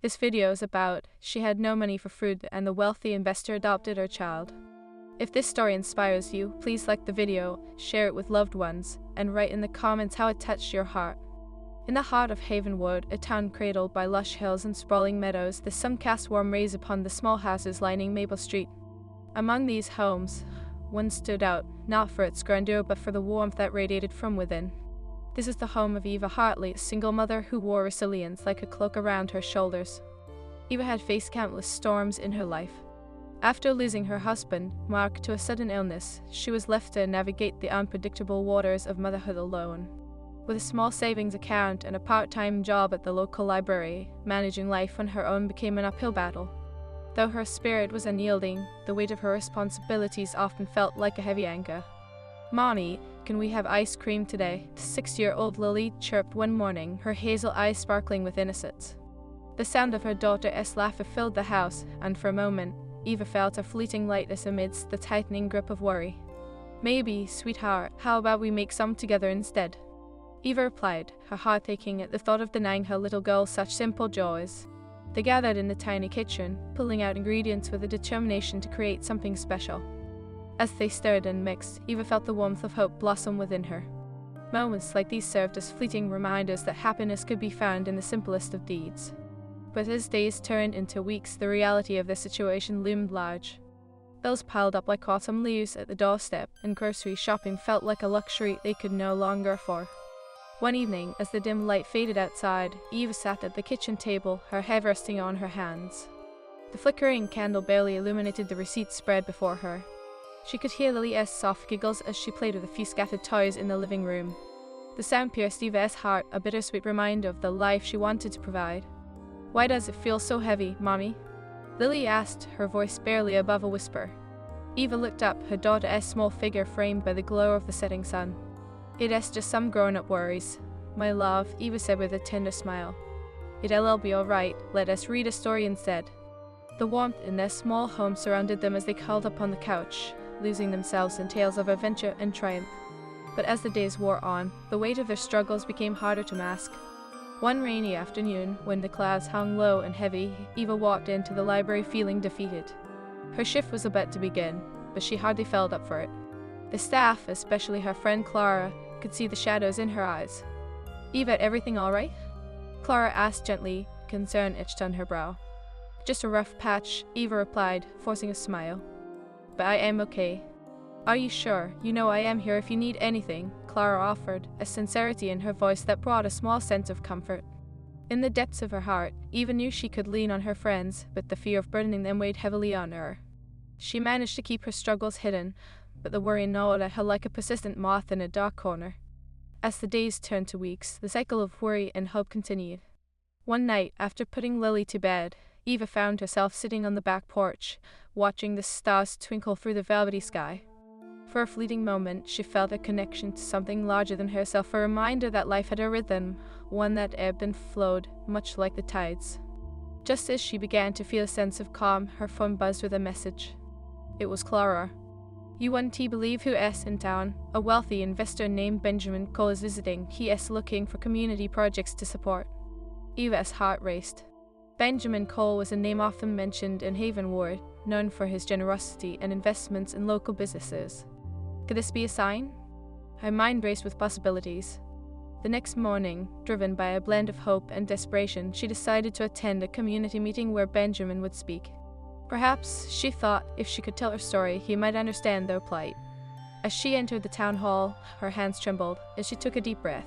This video is about she had no money for food and the wealthy investor adopted her child. If this story inspires you, please like the video, share it with loved ones, and write in the comments how it touched your heart. In the heart of Havenwood, a town cradled by lush hills and sprawling meadows, the sun cast warm rays upon the small houses lining Maple Street. Among these homes, one stood out, not for its grandeur but for the warmth that radiated from within. This is the home of Eva Hartley, a single mother who wore resilience like a cloak around her shoulders. Eva had faced countless storms in her life. After losing her husband, Mark, to a sudden illness, she was left to navigate the unpredictable waters of motherhood alone. With a small savings account and a part-time job at the local library, managing life on her own became an uphill battle. Though her spirit was unyielding, the weight of her responsibilities often felt like a heavy anchor. "Mommy, can we have ice cream today?" the 6-year-old Lily chirped one morning, her hazel eyes sparkling with innocence. The sound of her daughter's laughter filled the house, and for a moment, Eva felt a fleeting lightness amidst the tightening grip of worry. "Maybe, sweetheart, how about we make some together instead?" Eva replied, her heart aching at the thought of denying her little girl such simple joys. They gathered in the tiny kitchen, pulling out ingredients with a determination to create something special. As they stirred and mixed, Eva felt the warmth of hope blossom within her. Moments like these served as fleeting reminders that happiness could be found in the simplest of deeds. But as days turned into weeks, the reality of their situation loomed large. Bills piled up like autumn leaves at the doorstep, and grocery shopping felt like a luxury they could no longer afford. One evening, as the dim light faded outside, Eva sat at the kitchen table, her head resting on her hands. The flickering candle barely illuminated the receipt spread before her. She could hear Lily's soft giggles as she played with a few scattered toys in the living room. The sound pierced Eva's heart, a bittersweet reminder of the life she wanted to provide. "Why does it feel so heavy, Mommy?" Lily asked, her voice barely above a whisper. Eva looked up, her daughter's small figure framed by the glow of the setting sun. "It's just some grown-up worries, my love," Eva said with a tender smile. "It'll all be all right. Let us read a story instead." The warmth in their small home surrounded them as they curled up on the couch, losing themselves in tales of adventure and triumph. But as the days wore on, the weight of their struggles became harder to mask. One rainy afternoon, when the clouds hung low and heavy, Eva walked into the library feeling defeated. Her shift was about to begin, but she hardly felt up for it. The staff, especially her friend Clara, could see the shadows in her eyes. "Eva, everything all right?" Clara asked gently, concern etched on her brow. "Just a rough patch," Eva replied, forcing a smile. "But I am okay." "Are you sure? You know I am here if you need anything," Clara offered, a sincerity in her voice that brought a small sense of comfort. In the depths of her heart, Eva knew she could lean on her friends, but the fear of burdening them weighed heavily on her. She managed to keep her struggles hidden, but the worry gnawed at her like a persistent moth in a dark corner. As the days turned to weeks, the cycle of worry and hope continued. One night, after putting Lily to bed, Eva found herself sitting on the back porch, watching the stars twinkle through the velvety sky. For a fleeting moment, she felt a connection to something larger than herself, a reminder that life had a rhythm, one that ebbed and flowed, much like the tides. Just as she began to feel a sense of calm, her phone buzzed with a message. It was Clara. "You wouldn't believe who is in town. A wealthy investor named Benjamin Cole is visiting. He is looking for community projects to support." Eva's heart raced. Benjamin Cole was a name often mentioned in Havenwood, known for his generosity and investments in local businesses. Could this be a sign? Her mind raced with possibilities. The next morning, driven by a blend of hope and desperation, she decided to attend a community meeting where Benjamin would speak. Perhaps, she thought, if she could tell her story, he might understand their plight. As she entered the town hall, her hands trembled as she took a deep breath.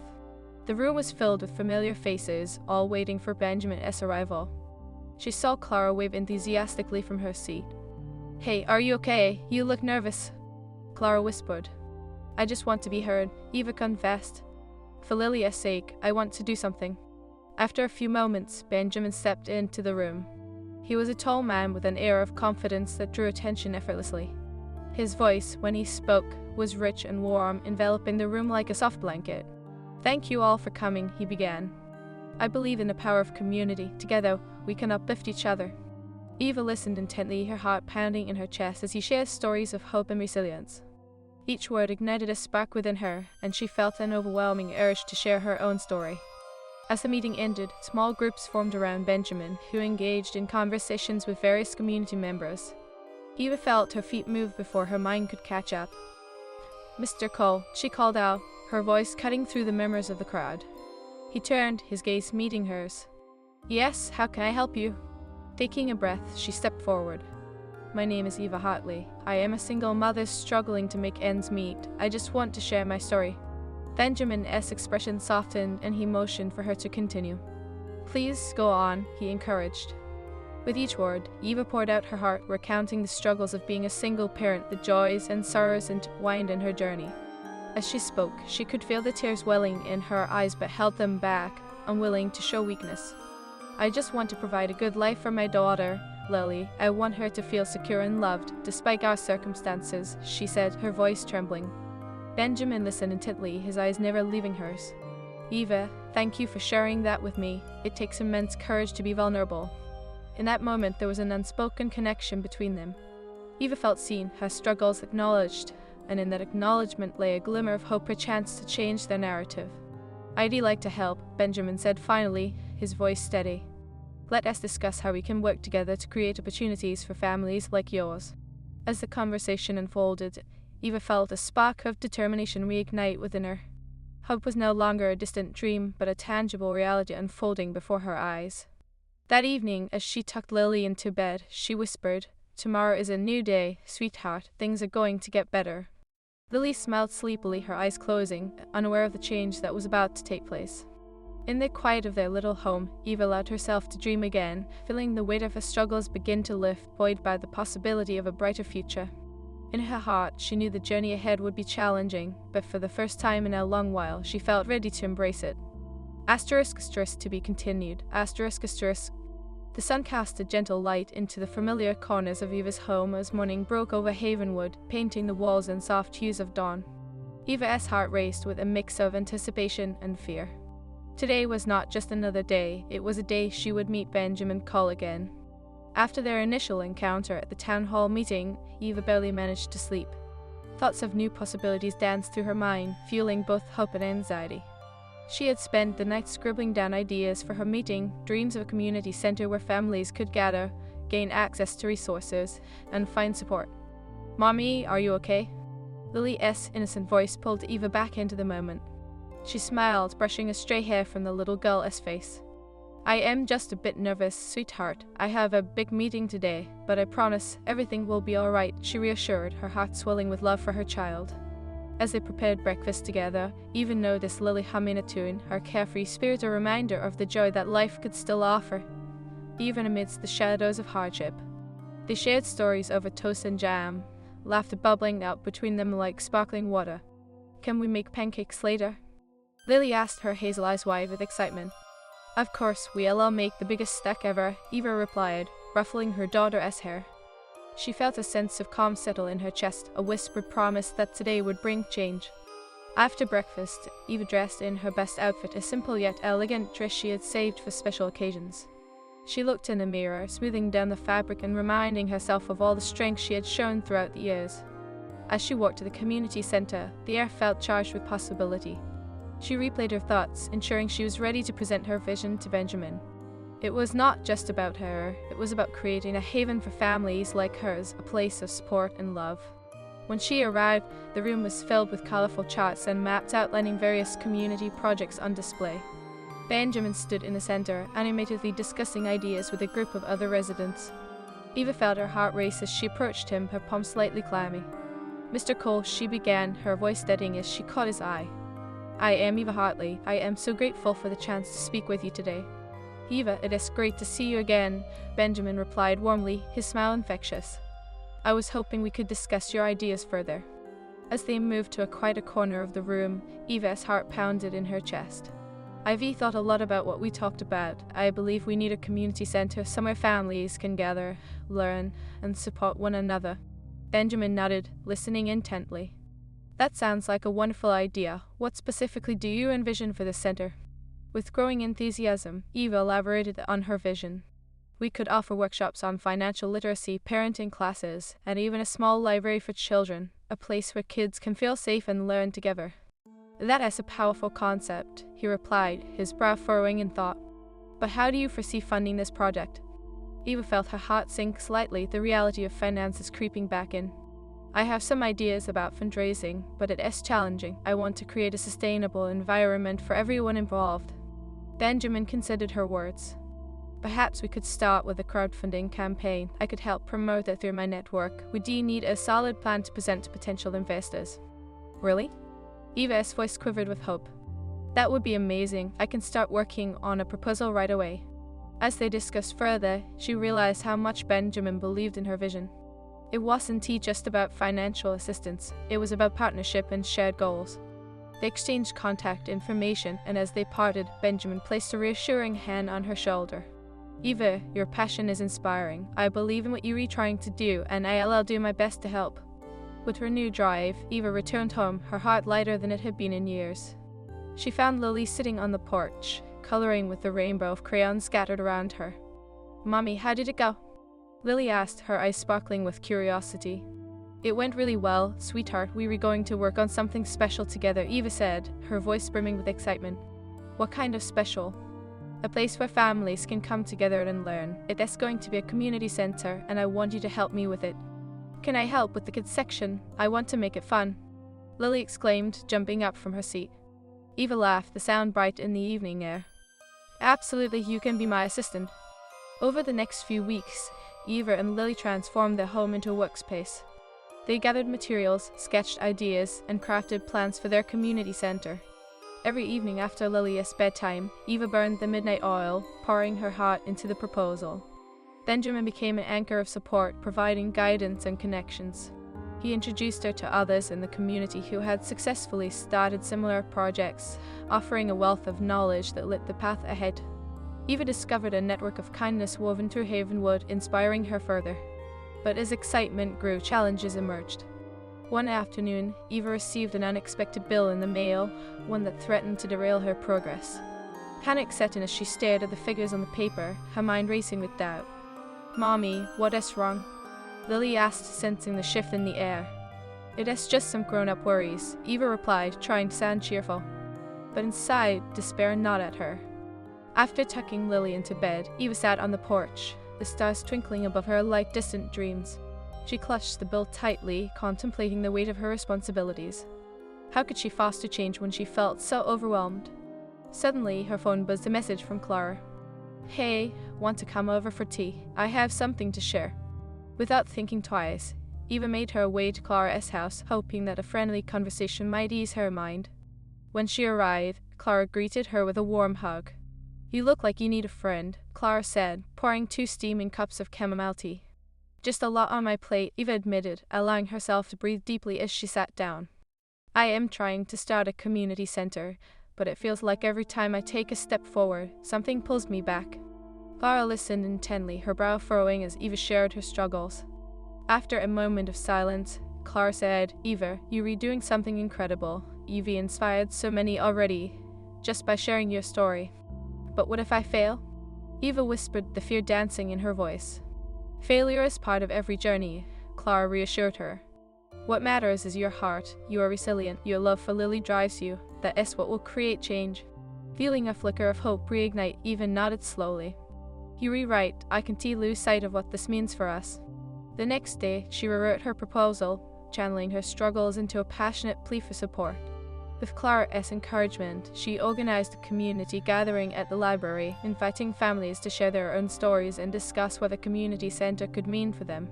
The room was filled with familiar faces, all waiting for Benjamin's arrival. She saw Clara wave enthusiastically from her seat. "Hey, are you okay? You look nervous," Clara whispered. "I just want to be heard," Eva confessed. "For Lily's sake, I want to do something." After a few moments, Benjamin stepped into the room. He was a tall man with an air of confidence that drew attention effortlessly. His voice, when he spoke, was rich and warm, enveloping the room like a soft blanket. "Thank you all for coming," he began. "I believe in the power of community. Together, we can uplift each other." Eva listened intently, her heart pounding in her chest as he shared stories of hope and resilience. Each word ignited a spark within her, and she felt an overwhelming urge to share her own story. As the meeting ended, small groups formed around Benjamin, who engaged in conversations with various community members. Eva felt her feet move before her mind could catch up. "Mr. Cole," she called out, her voice cutting through the murmurs of the crowd. He turned, his gaze meeting hers. "Yes, how can I help you?" Taking a breath, she stepped forward. "My name is Eva Hartley. I am a single mother struggling to make ends meet. I just want to share my story." Benjamin's expression softened and he motioned for her to continue. "Please go on," he encouraged. With each word, Eva poured out her heart, recounting the struggles of being a single parent, the joys and sorrows entwined in her journey. As she spoke, she could feel the tears welling in her eyes but held them back, unwilling to show weakness. "I just want to provide a good life for my daughter, Lily. I want her to feel secure and loved, despite our circumstances," she said, her voice trembling. Benjamin listened intently, his eyes never leaving hers. "Eva, thank you for sharing that with me. It takes immense courage to be vulnerable." In that moment, there was an unspoken connection between them. Eva felt seen, her struggles acknowledged, and in that acknowledgement lay a glimmer of hope, perchance to change their narrative. "I'd like to help," Benjamin said finally, his voice steady. "Let us discuss how we can work together to create opportunities for families like yours." As the conversation unfolded, Eva felt a spark of determination reignite within her. Hope was no longer a distant dream, but a tangible reality unfolding before her eyes. That evening, as she tucked Lily into bed, she whispered, "Tomorrow is a new day, sweetheart. Things are going to get better." Lily smiled sleepily, her eyes closing, unaware of the change that was about to take place. In the quiet of their little home, Eva allowed herself to dream again, feeling the weight of her struggles begin to lift, buoyed by the possibility of a brighter future. In her heart, she knew the journey ahead would be challenging, but for the first time in a long while, she felt ready to embrace it. *** to be continued. The sun cast a gentle light into the familiar corners of Eva's home as morning broke over Havenwood, painting the walls in soft hues of dawn. Eva's heart raced with a mix of anticipation and fear. Today was not just another day, it was a day she would meet Benjamin Cole again. After their initial encounter at the town hall meeting, Eva barely managed to sleep. Thoughts of new possibilities danced through her mind, fueling both hope and anxiety. She had spent the night scribbling down ideas for her meeting, dreams of a community center where families could gather, gain access to resources, and find support. "Mommy, are you okay?" Lily's innocent voice pulled Eva back into the moment. She smiled, brushing a stray hair from the little girl's face. "I am just a bit nervous, sweetheart. I have a big meeting today, but I promise everything will be all right," she reassured, her heart swelling with love for her child. As they prepared breakfast together, Eva noticed Lily humming a tune, her carefree spirit a reminder of the joy that life could still offer, even amidst the shadows of hardship. They shared stories over toast and jam, laughter bubbling out between them like sparkling water. "Can we make pancakes later?" Lily asked, her hazel eyes wide with excitement. "Of course, we'll make the biggest stack ever," Eva replied, ruffling her daughter's hair. She felt a sense of calm settle in her chest, a whispered promise that today would bring change. After breakfast, Eva dressed in her best outfit, a simple yet elegant dress she had saved for special occasions. She looked in the mirror, smoothing down the fabric and reminding herself of all the strength she had shown throughout the years. As she walked to the community center, the air felt charged with possibility. She replayed her thoughts, ensuring she was ready to present her vision to Benjamin. It was not just about her, it was about creating a haven for families like hers, a place of support and love. When she arrived, the room was filled with colorful charts and maps outlining various community projects on display. Benjamin stood in the center, animatedly discussing ideas with a group of other residents. Eva felt her heart race as she approached him, her palms slightly clammy. "Mr. Cole," she began, her voice steadying as she caught his eye. "I am Eva Hartley. I am so grateful for the chance to speak with you today." "Eva, it is great to see you again," Benjamin replied warmly, his smile infectious. "I was hoping we could discuss your ideas further." As they moved to a quieter corner of the room, Eva's heart pounded in her chest. "I've thought a lot about what we talked about. I believe we need a community center, somewhere families can gather, learn, and support one another." Benjamin nodded, listening intently. "That sounds like a wonderful idea. What specifically do you envision for the center?" With growing enthusiasm, Eva elaborated on her vision. "We could offer workshops on financial literacy, parenting classes, and even a small library for children, a place where kids can feel safe and learn together." That is a powerful concept, he replied, his brow furrowing in thought. But how do you foresee funding this project? Eva felt her heart sink slightly, the reality of finances creeping back in. I have some ideas about fundraising, but it is challenging. I want to create a sustainable environment for everyone involved. Benjamin considered her words. Perhaps we could start with a crowdfunding campaign. I could help promote it through my network. We do need a solid plan to present to potential investors. Really? Eva's voice quivered with hope. That would be amazing. I can start working on a proposal right away. As they discussed further, she realized how much Benjamin believed in her vision. It wasn't just about financial assistance, it was about partnership and shared goals. They exchanged contact information, and as they parted, Benjamin placed a reassuring hand on her shoulder. Eva, your passion is inspiring. I believe in what you are trying to do, and I'll do my best to help. With renewed drive, Eva returned home, her heart lighter than it had been in years. She found Lily sitting on the porch, coloring with the rainbow of crayons scattered around her. "Mommy, how did it go?" Lily asked, her eyes sparkling with curiosity. "It went really well, sweetheart. We were going to work on something special together," Eva said, her voice brimming with excitement. "What kind of special?" "A place where families can come together and learn. It is going to be a community center, and I want you to help me with it." "Can I help with the kids section? I want to make it fun," Lily exclaimed, jumping up from her seat. Eva laughed, the sound bright in the evening air. "Absolutely, you can be my assistant." Over the next few weeks, Eva and Lily transformed their home into a workspace. They gathered materials, sketched ideas, and crafted plans for their community center. Every evening after Lily's bedtime, Eva burned the midnight oil, pouring her heart into the proposal. Benjamin became an anchor of support, providing guidance and connections. He introduced her to others in the community who had successfully started similar projects, offering a wealth of knowledge that lit the path ahead. Eva discovered a network of kindness woven through Havenwood, inspiring her further. But as excitement grew, challenges emerged. One afternoon, Eva received an unexpected bill in the mail, one that threatened to derail her progress. Panic set in as she stared at the figures on the paper, her mind racing with doubt. "Mommy, what is wrong?" Lily asked, sensing the shift in the air. "It is just some grown-up worries," Eva replied, trying to sound cheerful. But inside, despair gnawed at her. After tucking Lily into bed, Eva sat on the porch, the stars twinkling above her like distant dreams. She clutched the bill tightly, contemplating the weight of her responsibilities. How could she foster change when she felt so overwhelmed? Suddenly, her phone buzzed a message from Clara. "Hey, want to come over for tea? I have something to share." Without thinking twice, Eva made her way to Clara's house, hoping that a friendly conversation might ease her mind. When she arrived, Clara greeted her with a warm hug. "You look like you need a friend," Clara said, pouring 2 steaming cups of chamomile tea. "Just a lot on my plate," Eva admitted, allowing herself to breathe deeply as she sat down. "I am trying to start a community center, but it feels like every time I take a step forward, something pulls me back." Clara listened intently, her brow furrowing as Eva shared her struggles. After a moment of silence, Clara said, "Eva, you are doing something incredible. You've inspired so many already, just by sharing your story. But what if I fail?" Eva whispered, the fear dancing in her voice. "Failure is part of every journey," Clara reassured her. "What matters is your heart. You are resilient. Your love for Lily drives you. That is what will create change." Feeling a flicker of hope reignite, Eva nodded slowly. "You're right. I can't lose sight of what this means for us." The next day, she rewrote her proposal, channeling her struggles into a passionate plea for support. With Clara's encouragement, she organized a community gathering at the library, inviting families to share their own stories and discuss what a community center could mean for them.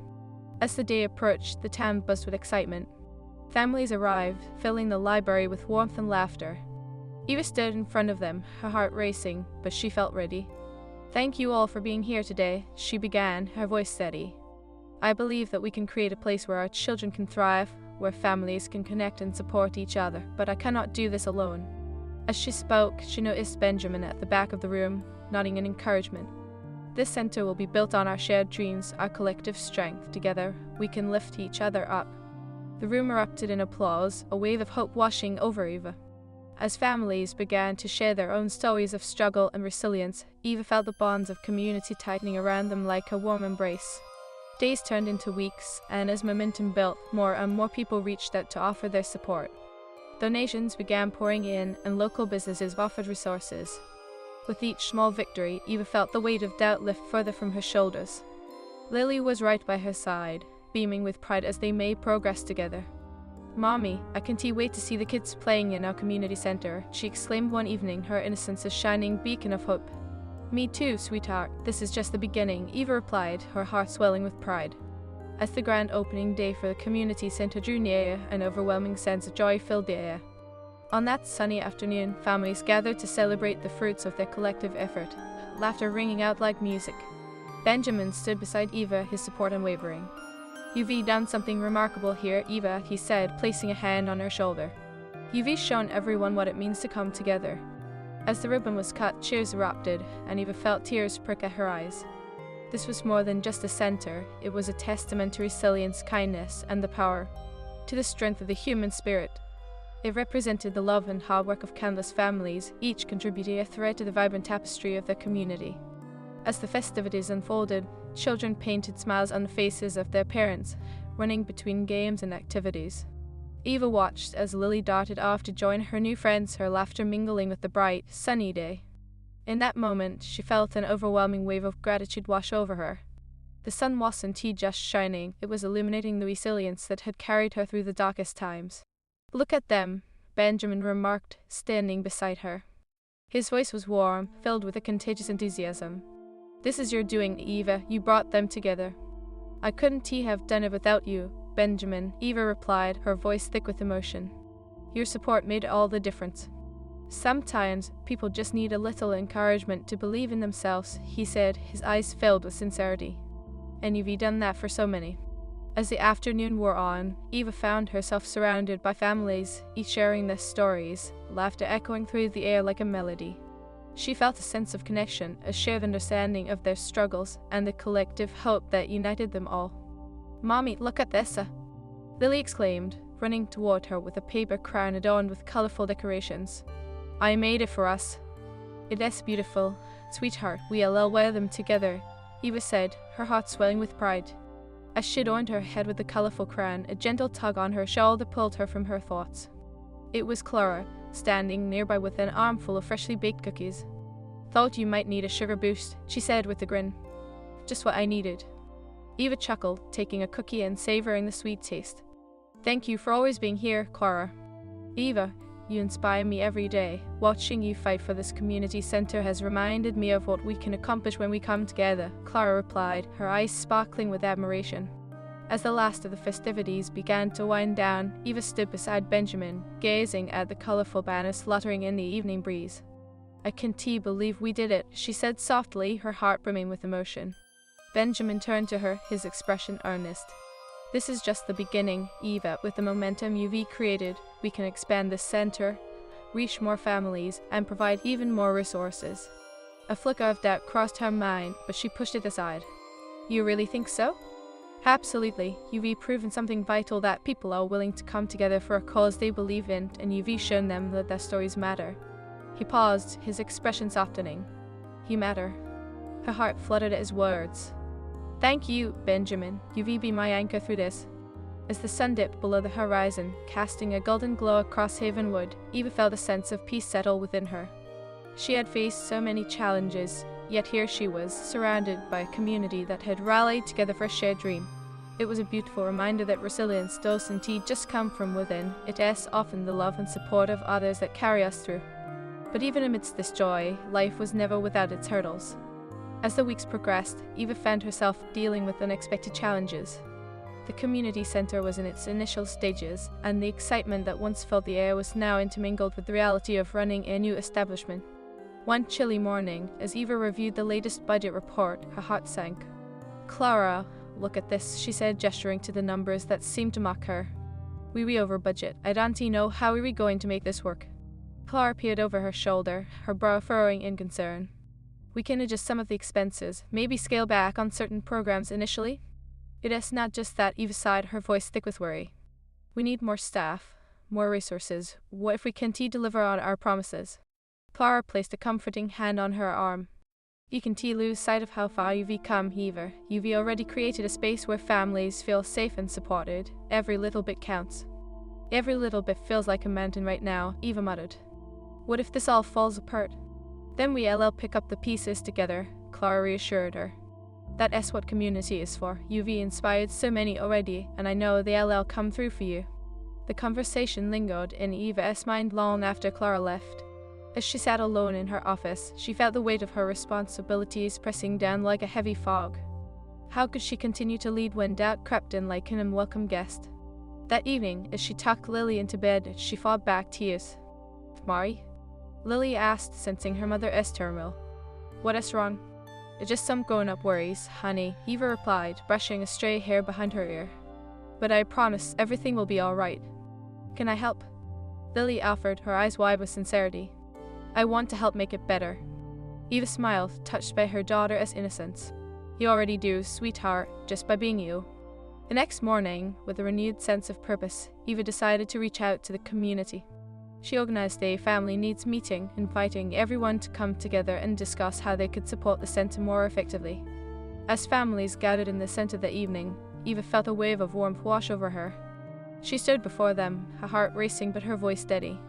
As the day approached, the town buzzed with excitement. Families arrived, filling the library with warmth and laughter. Eva stood in front of them, her heart racing, but she felt ready. "Thank you all for being here today," she began, her voice steady. "I believe that we can create a place where our children can thrive, where families can connect and support each other, but I cannot do this alone." As she spoke, she noticed Benjamin at the back of the room, nodding in encouragement. "This center will be built on our shared dreams, our collective strength. Together, we can lift each other up." The room erupted in applause, a wave of hope washing over Eva. As families began to share their own stories of struggle and resilience, Eva felt the bonds of community tightening around them like a warm embrace. Days turned into weeks, and as momentum built, more and more people reached out to offer their support. Donations began pouring in, and local businesses offered resources. With each small victory, Eva felt the weight of doubt lift further from her shoulders. Lily was right by her side, beaming with pride as they made progress together. "Mommy, I can't wait to see the kids playing in our community center," she exclaimed one evening, her innocence a shining beacon of hope. "Me too, sweetheart. This is just the beginning," Eva replied, her heart swelling with pride. As the grand opening day for the community center drew near, an overwhelming sense of joy filled the air. On that sunny afternoon, families gathered to celebrate the fruits of their collective effort, laughter ringing out like music. Benjamin stood beside Eva, his support unwavering. "You've done something remarkable here, Eva," he said, placing a hand on her shoulder. "You've shown everyone what it means to come together." As the ribbon was cut, cheers erupted, and Eva felt tears prick at her eyes. This was more than just a center, it was a testament to resilience, kindness, and the power, to the strength of the human spirit. It represented the love and hard work of countless families, each contributing a thread to the vibrant tapestry of their community. As the festivities unfolded, children painted smiles on the faces of their parents, running between games and activities. Eva watched as Lily darted off to join her new friends, her laughter mingling with the bright, sunny day. In that moment, she felt an overwhelming wave of gratitude wash over her. The sun wasn't just shining, it was illuminating the resilience that had carried her through the darkest times. "Look at them," Benjamin remarked, standing beside her. His voice was warm, filled with a contagious enthusiasm. "This is your doing, Eva. You brought them together." "I couldn't have done it without you, Benjamin," Eva replied, her voice thick with emotion. "Your support made all the difference." "Sometimes people just need a little encouragement to believe in themselves," he said, his eyes filled with sincerity. "And you've done that for so many." As the afternoon wore on, Eva found herself surrounded by families, each sharing their stories, laughter echoing through the air like a melody. She felt a sense of connection, a shared understanding of their struggles, and the collective hope that united them all. "Mommy, look at this!" Lily exclaimed, running toward her with a paper crown adorned with colorful decorations. "I made it for us." "It is beautiful, sweetheart. We'll wear them together," Eva said, her heart swelling with pride. As she adorned her head with the colorful crown, a gentle tug on her shoulder pulled her from her thoughts. It was Clara, standing nearby with an armful of freshly baked cookies. "Thought you might need a sugar boost," she said with a grin. "Just what I needed." Eva chuckled, taking a cookie and savoring the sweet taste. "Thank you for always being here, Clara." "Eva, you inspire me every day. Watching you fight for this community center has reminded me of what we can accomplish when we come together," Clara replied, her eyes sparkling with admiration. As the last of the festivities began to wind down, Eva stood beside Benjamin, gazing at the colorful banners fluttering in the evening breeze. "I can't believe we did it," she said softly, her heart brimming with emotion. Benjamin turned to her, his expression earnest. "This is just the beginning, Eva. With the momentum you've created, we can expand this center, reach more families, and provide even more resources." A flicker of doubt crossed her mind, but she pushed it aside. "You really think so?" "Absolutely. You've proven something vital, that people are willing to come together for a cause they believe in, and you've shown them that their stories matter." He paused, his expression softening. "You matter." Her heart fluttered at his words. "Thank you, Benjamin. You've been my anchor through this." As the sun dipped below the horizon, casting a golden glow across Haven Wood, Eva felt a sense of peace settle within her. She had faced so many challenges, yet here she was, surrounded by a community that had rallied together for a shared dream. It was a beautiful reminder that resilience doesn't just come from within, it is often the love and support of others that carry us through. But even amidst this joy, life was never without its hurdles. As the weeks progressed, Eva found herself dealing with unexpected challenges. The community center was in its initial stages, and the excitement that once filled the air was now intermingled with the reality of running a new establishment. One chilly morning, as Eva reviewed the latest budget report, her heart sank. "Clara, look at this," she said, gesturing to the numbers that seemed to mock her. "We over budget. I don't know how we going to make this work." Clara peered over her shoulder, her brow furrowing in concern. "We can adjust some of the expenses, maybe scale back on certain programs initially." "It is not just that," Eva sighed, her voice thick with worry. "We need more staff, more resources. What if we can't deliver on our promises?" Clara placed a comforting hand on her arm. "You can't lose sight of how far you've come, Eva. You've already created a space where families feel safe and supported. Every little bit counts." Every little bit feels like a mountain right now, Eva muttered. What if this all falls apart? Then we'll pick up the pieces together, Clara reassured her. That's what community is for. You've inspired so many already, and I know they'll come through for you. The conversation lingered in Eva's mind long after Clara left. As she sat alone in her office, she felt the weight of her responsibilities pressing down like a heavy fog. How could she continue to lead when doubt crept in like an unwelcome guest? That evening, as she tucked Lily into bed, she fought back tears. Mari? Lily asked, sensing her mother's turmoil. What is wrong? It's just some grown-up worries, honey, Eva replied, brushing a stray hair behind her ear. But I promise everything will be all right. Can I help? Lily offered, her eyes wide with sincerity. I want to help make it better. Eva smiled, touched by her daughter's innocence. You already do, sweetheart, just by being you. The next morning, with a renewed sense of purpose, Eva decided to reach out to the community. She organized a family needs meeting, inviting everyone to come together and discuss how they could support the center more effectively. As families gathered in the center that evening, Eva felt a wave of warmth wash over her. She stood before them, her heart racing but her voice steady.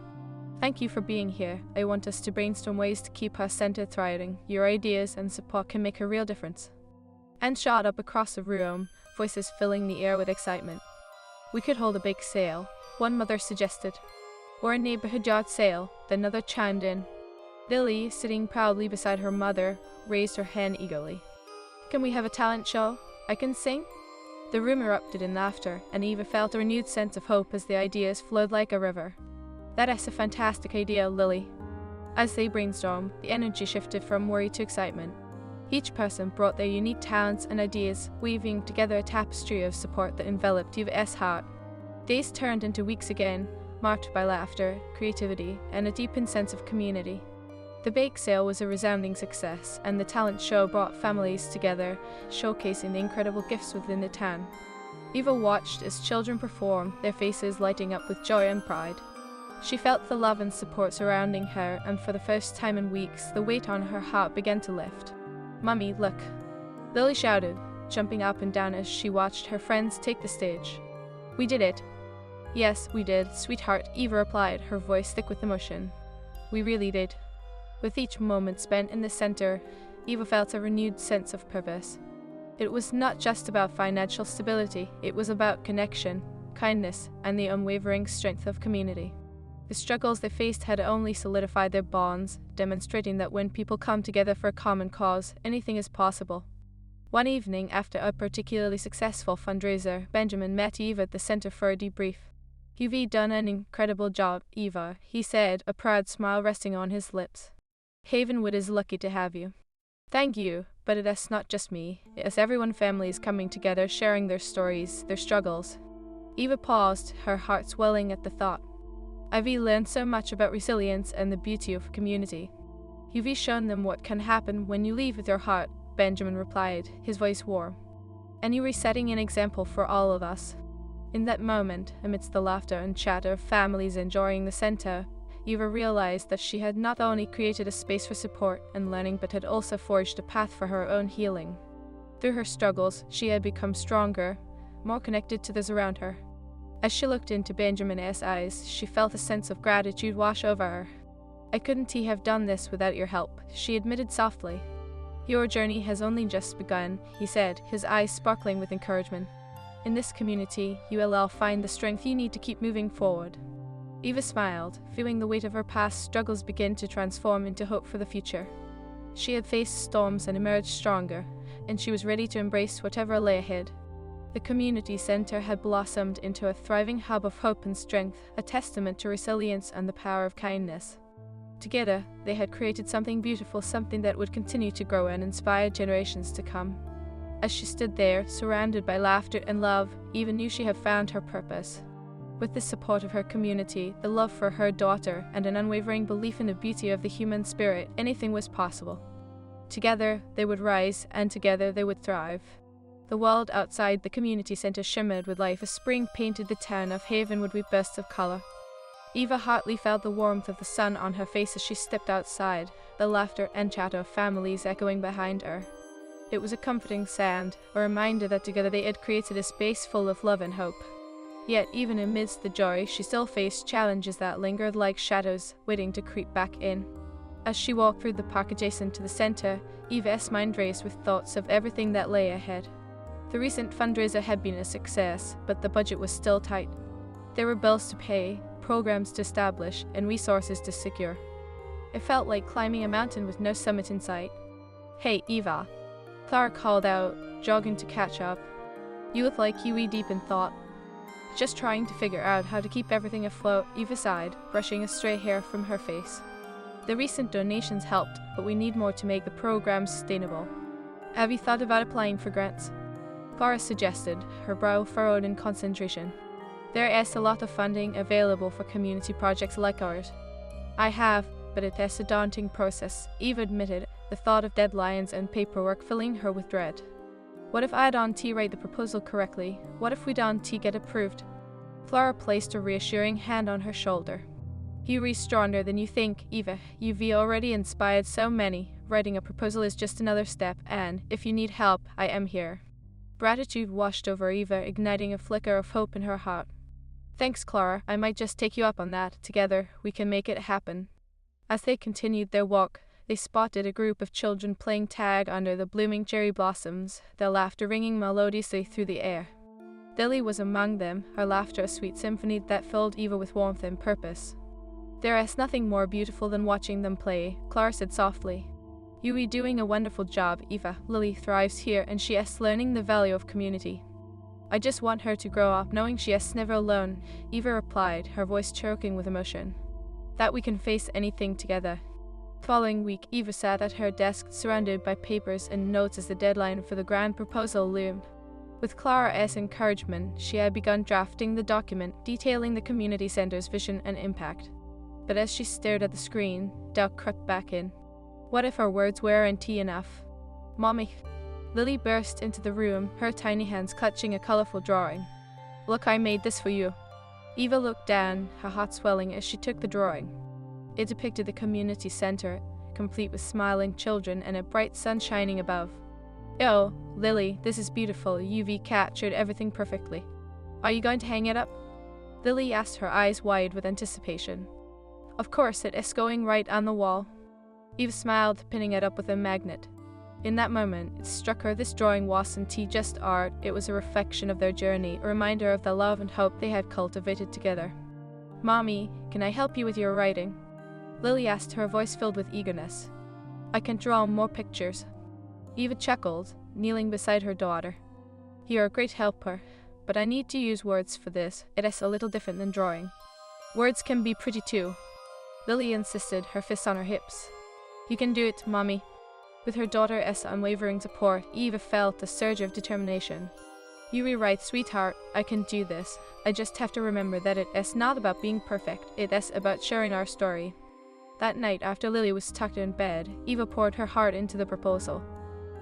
Thank you for being here. I want us to brainstorm ways to keep our center thriving. Your ideas and support can make a real difference. And shot up across the room, voices filling the air with excitement. We could hold a big sale, one mother suggested. Or a neighborhood yard sale, another chimed in. Lily, sitting proudly beside her mother, raised her hand eagerly. Can we have a talent show? I can sing? The room erupted in laughter, and Eva felt a renewed sense of hope as the ideas flowed like a river. That is a fantastic idea, Lily. As they brainstormed, the energy shifted from worry to excitement. Each person brought their unique talents and ideas, weaving together a tapestry of support that enveloped Eva's heart. Days turned into weeks again, marked by laughter, creativity, and a deepened sense of community. The bake sale was a resounding success, and the talent show brought families together, showcasing the incredible gifts within the town. Eva watched as children performed, their faces lighting up with joy and pride. She felt the love and support surrounding her, and for the first time in weeks, the weight on her heart began to lift. Mummy, look! Lily shouted, jumping up and down as she watched her friends take the stage. We did it! Yes, we did, sweetheart, Eva replied, her voice thick with emotion. We really did. With each moment spent in the center, Eva felt a renewed sense of purpose. It was not just about financial stability, it was about connection, kindness, and the unwavering strength of community. The struggles they faced had only solidified their bonds, demonstrating that when people come together for a common cause, anything is possible. One evening, after a particularly successful fundraiser, Benjamin met Eva at the center for a debrief. You've done an incredible job, Eva, he said, a proud smile resting on his lips. Havenwood is lucky to have you. Thank you, but it is not just me. It's everyone families coming together, sharing their stories, their struggles. Eva paused, her heart swelling at the thought. I've learned so much about resilience and the beauty of community. You've shown them what can happen when you leave with your heart, Benjamin replied, his voice warm. And you were setting an example for all of us. In that moment, amidst the laughter and chatter of families enjoying the center, Eva realized that she had not only created a space for support and learning but had also forged a path for her own healing. Through her struggles, she had become stronger, more connected to those around her. As she looked into Benjamin's eyes, she felt a sense of gratitude wash over her. I couldn't have done this without your help, she admitted softly. Your journey has only just begun, he said, his eyes sparkling with encouragement. In this community, you will find the strength you need to keep moving forward. Eva smiled, feeling the weight of her past struggles begin to transform into hope for the future. She had faced storms and emerged stronger, and she was ready to embrace whatever lay ahead. The community center had blossomed into a thriving hub of hope and strength, a testament to resilience and the power of kindness. Together, they had created something beautiful, something that would continue to grow and inspire generations to come. As she stood there, surrounded by laughter and love, Eva knew she had found her purpose. With the support of her community, the love for her daughter, and an unwavering belief in the beauty of the human spirit, anything was possible. Together, they would rise, and together they would thrive. The world outside the community center shimmered with life as spring painted the town of Havenwood with bursts of color. Eva hardly felt the warmth of the sun on her face as she stepped outside, the laughter and chatter of families echoing behind her. It was a comforting sound, a reminder that together they had created a space full of love and hope. Yet, even amidst the joy, she still faced challenges that lingered like shadows, waiting to creep back in. As she walked through the park adjacent to the center, Eva's mind raced with thoughts of everything that lay ahead. The recent fundraiser had been a success, but the budget was still tight. There were bills to pay, programs to establish, and resources to secure. It felt like climbing a mountain with no summit in sight. "Hey, Eva," Clara called out, jogging to catch up. "You look like you were deep in thought." "Just trying to figure out how to keep everything afloat," Eva sighed, brushing a stray hair from her face. "The recent donations helped, but we need more to make the program sustainable. Have you thought about applying for grants?" Clara suggested, her brow furrowed in concentration. "There is a lot of funding available for community projects like ours." "I have, but it is a daunting process," Eva admitted, the thought of deadlines and paperwork filling her with dread. "What if I don't write the proposal correctly? What if we don't get approved?" Clara placed a reassuring hand on her shoulder. "You're stronger than you think, Eva. You've already inspired so many. Writing a proposal is just another step, and if you need help, I am here." Gratitude washed over Eva, igniting a flicker of hope in her heart. "Thanks, Clara. I might just take you up on that. Together, we can make it happen." As they continued their walk, they spotted a group of children playing tag under the blooming cherry blossoms, their laughter ringing melodiously through the air. Lily was among them, her laughter a sweet symphony that filled Eva with warmth and purpose. "There is nothing more beautiful than watching them play," Clara said softly. "You are doing a wonderful job, Eva. Lily thrives here, and she is learning the value of community." "I just want her to grow up knowing she is never alone," Eva replied, her voice choking with emotion. "That we can face anything together." The following week, Eva sat at her desk surrounded by papers and notes as the deadline for the grand proposal loomed. With Clara as encouragement, she had begun drafting the document detailing the community center's vision and impact. But as she stared at the screen, doubt crept back in. What if her words weren't enough? "Mommy!" Lily burst into the room, her tiny hands clutching a colorful drawing. "Look, I made this for you." Eva looked down, her heart swelling as she took the drawing. It depicted the community center, complete with smiling children and a bright sun shining above. "Oh, Lily, this is beautiful. You've captured everything perfectly. Are you going to hang it up?" Lily asked, her eyes wide with anticipation. "Of course, it is going right on the wall." Eva smiled, pinning it up with a magnet. In that moment, it struck her this drawing wasn't just art, it was a reflection of their journey, a reminder of the love and hope they had cultivated together. "Mommy, can I help you with your writing?" Lily asked, her voice filled with eagerness. "I can draw more pictures." Eva chuckled, kneeling beside her daughter. "You're a great helper, but I need to use words for this. It is a little different than drawing." "Words can be pretty too," Lily insisted, her fists on her hips. "You can do it, Mommy." With her daughter as unwavering support, Eva felt a surge of determination. "You were right, sweetheart. I can do this. I just have to remember that it is not about being perfect. It is about sharing our story." That night, after Lily was tucked in bed, Eva poured her heart into the proposal.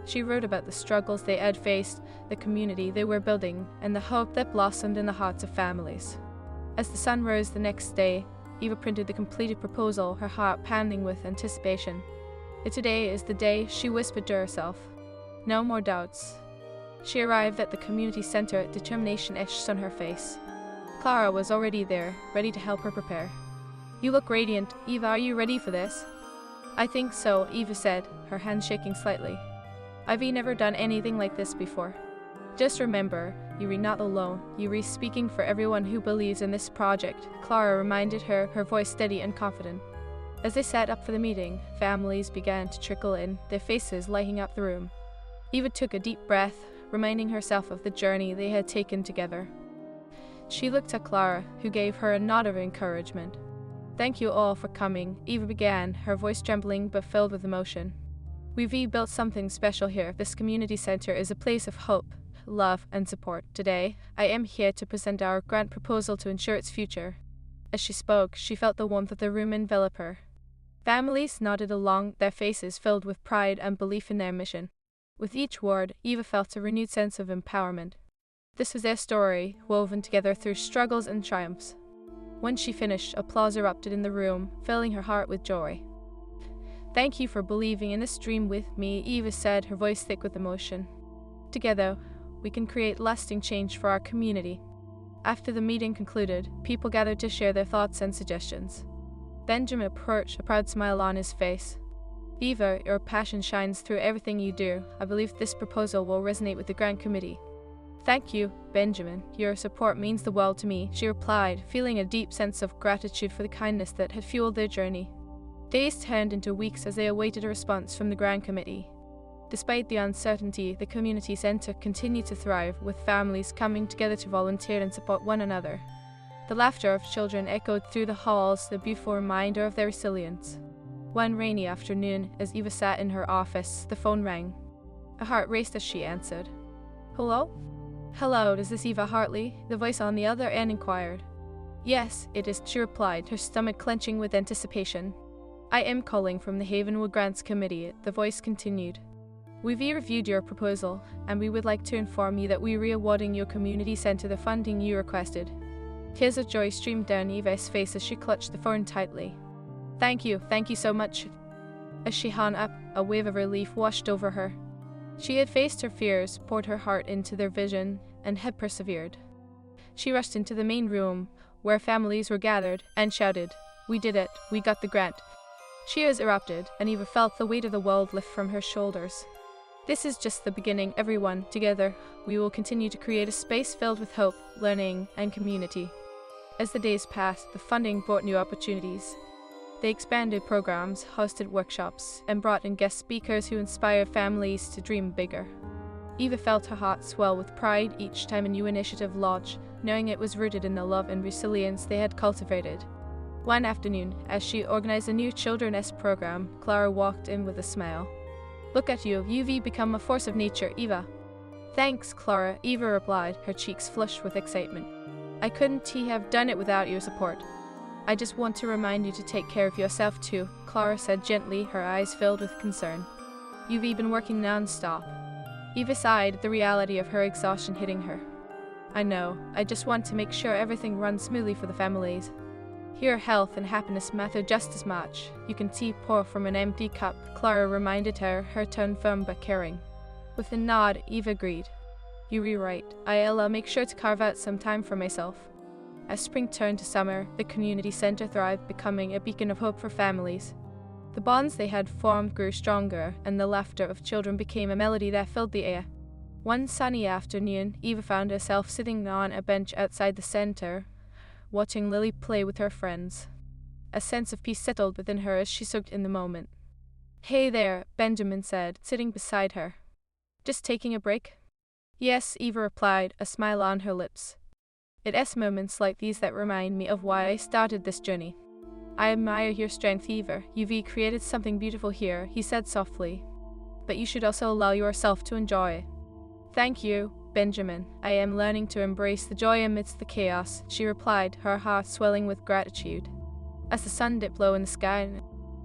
She wrote about the struggles they had faced, the community they were building, and the hope that blossomed in the hearts of families. As the sun rose the next day, Eva printed the completed proposal, her heart pounding with anticipation. "Today is the day," she whispered to herself. "No more doubts." She arrived at the community center, determination etched on her face. Clara was already there, ready to help her prepare. "You look radiant. Eva, are you ready for this?" "I think so," Eva said, her hand shaking slightly. "I've never done anything like this before." "Just remember, you are not alone. You are speaking for everyone who believes in this project," Clara reminded her, her voice steady and confident. As they sat up for the meeting, families began to trickle in, their faces lighting up the room. Eva took a deep breath, reminding herself of the journey they had taken together. She looked at Clara, who gave her a nod of encouragement. "Thank you all for coming," Eva began, her voice trembling but filled with emotion. "We've built something special here. This community center is a place of hope, love, and support. Today, I am here to present our grant proposal to ensure its future." As she spoke, she felt the warmth of the room envelop her. Families nodded along, their faces filled with pride and belief in their mission. With each word, Eva felt a renewed sense of empowerment. This was their story, woven together through struggles and triumphs. When she finished, applause erupted in the room, filling her heart with joy. "Thank you for believing in this dream with me," Eva said, her voice thick with emotion. "Together, we can create lasting change for our community." After the meeting concluded, people gathered to share their thoughts and suggestions. Benjamin approached, a proud smile on his face. Eva, your passion shines through everything you do. I believe this proposal will resonate with the Grand Committee. Thank you, Benjamin. Your support means the world to me, she replied, feeling a deep sense of gratitude for the kindness that had fueled their journey. Days turned into weeks as they awaited a response from the Grand Committee. Despite the uncertainty, the community centre continued to thrive, with families coming together to volunteer and support one another. The laughter of children echoed through the halls, a beautiful reminder of their resilience. One rainy afternoon, as Eva sat in her office, the phone rang. Her heart raced as she answered. Hello? Hello, is this Eva Hartley? The voice on the other end inquired. Yes, it is, she replied, her stomach clenching with anticipation. I am calling from the Havenwood Grants Committee, the voice continued. We've reviewed your proposal, and we would like to inform you that we're re-awarding your community centre the funding you requested. Tears of joy streamed down Eva's face as she clutched the phone tightly. Thank you so much. As she hung up, a wave of relief washed over her. She had faced her fears, poured her heart into their vision, and had persevered. She rushed into the main room, where families were gathered, and shouted, We did it, we got the grant. Cheers erupted, and Eva felt the weight of the world lift from her shoulders. This is just the beginning, everyone. Together, we will continue to create a space filled with hope, learning, and community. As the days passed, the funding brought new opportunities. They expanded programs, hosted workshops, and brought in guest speakers who inspired families to dream bigger. Eva felt her heart swell with pride each time a new initiative launched, knowing it was rooted in the love and resilience they had cultivated. One afternoon, as she organized a new children's program, Clara walked in with a smile. Look at you, you've become a force of nature, Eva. Thanks, Clara, Eva replied, her cheeks flushed with excitement. I couldn't have done it without your support. I just want to remind you to take care of yourself too, Clara said gently, her eyes filled with concern. You've been working non-stop. Eva sighed at the reality of her exhaustion hitting her. I know, I just want to make sure everything runs smoothly for the families. Here health and happiness matter just as much. You can pour from an empty cup, Clara reminded her, her tone firm but caring. With a nod, Eva agreed. You're right, I'll make sure to carve out some time for myself. As spring turned to summer, the community centre thrived, becoming a beacon of hope for families. The bonds they had formed grew stronger, and the laughter of children became a melody that filled the air. One sunny afternoon, Eva found herself sitting on a bench outside the centre, watching Lily play with her friends. A sense of peace settled within her as she soaked in the moment. Hey there, Benjamin said, sitting beside her. Just taking a break? Yes, Eva replied, a smile on her lips. It's moments like these that remind me of why I started this journey. I admire your strength, Eva. You've created something beautiful here, he said softly. But you should also allow yourself to enjoy. Thank you, Benjamin. I am learning to embrace the joy amidst the chaos, she replied, her heart swelling with gratitude. As the sun dipped low in the sky,